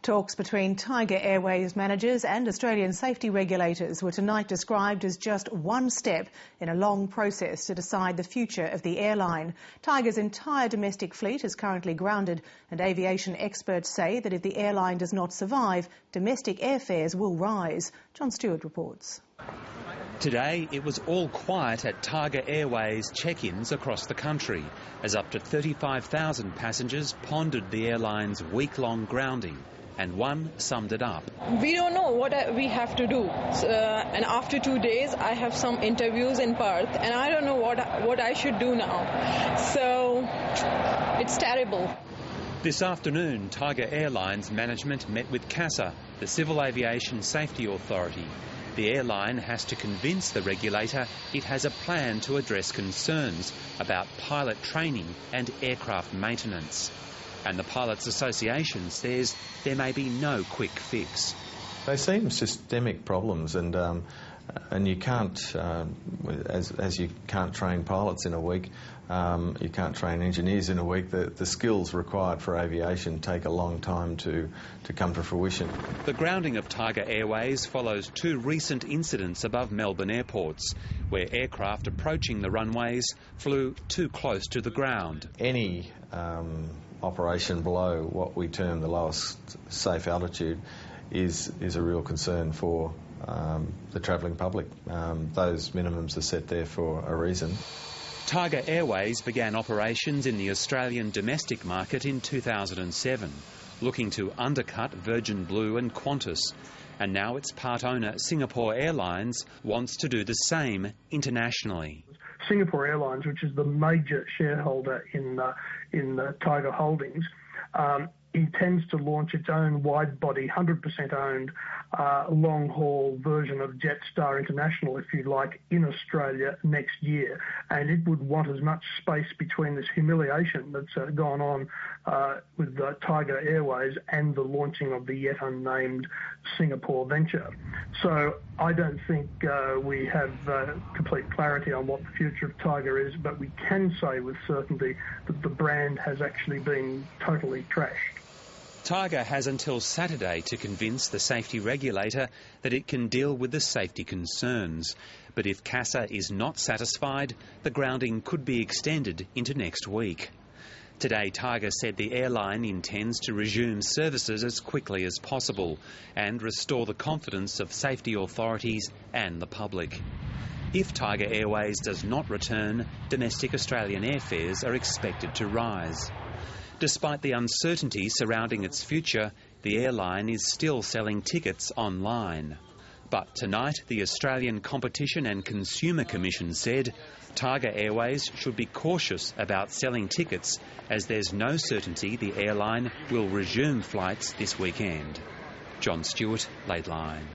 Talks between Tiger Airways managers and Australian safety regulators were tonight described as just one step in a long process to decide the future of the airline. Tiger's entire domestic fleet is currently grounded, and aviation experts say that if the airline does not survive, domestic airfares will rise. John Stewart reports. Today, it was all quiet at Tiger Airways check-ins across the country, as up to 35,000 passengers pondered the airline's week-long grounding, and one summed it up. We don't know what we have to do, and after 2 days I have some interviews in Perth, and I don't know what I should do now, so it's terrible. This afternoon, Tiger Airlines management met with CASA, the Civil Aviation Safety Authority. The airline has to convince the regulator it has a plan to address concerns about pilot training and aircraft maintenance. And the Pilots Association says there may be no quick fix. They seem systemic problems, and you can't, as you can't train pilots in a week, you can't train engineers in a week. The skills required for aviation take a long time to come to fruition. The grounding of Tiger Airways follows two recent incidents above Melbourne airports, where aircraft approaching the runways flew too close to the ground. Any operation below what we term the lowest safe altitude is a real concern for the travelling public. Those minimums are set there for a reason. Tiger Airways began operations in the Australian domestic market in 2007, looking to undercut Virgin Blue and Qantas. And now its part owner, Singapore Airlines, wants to do the same internationally. Singapore Airlines, which is the major shareholder in Tiger Holdings, intends to launch its own wide-body, 100% owned, long-haul version of Jetstar International, if you like, in Australia next year. And it would want as much space between this humiliation that's gone on with Tiger Airways and the launching of the yet unnamed Singapore venture. So I don't think we have complete clarity on what the future of Tiger is, but we can say with certainty that the brand has actually been totally trashed. Tiger has until Saturday to convince the safety regulator that it can deal with the safety concerns. But if CASA is not satisfied, the grounding could be extended into next week. Today, Tiger said the airline intends to resume services as quickly as possible and restore the confidence of safety authorities and the public. If Tiger Airways does not return, domestic Australian airfares are expected to rise. Despite the uncertainty surrounding its future, the airline is still selling tickets online. But tonight, the Australian Competition and Consumer Commission said Tiger Airways should be cautious about selling tickets, as there's no certainty the airline will resume flights this weekend. John Stewart, Late Line.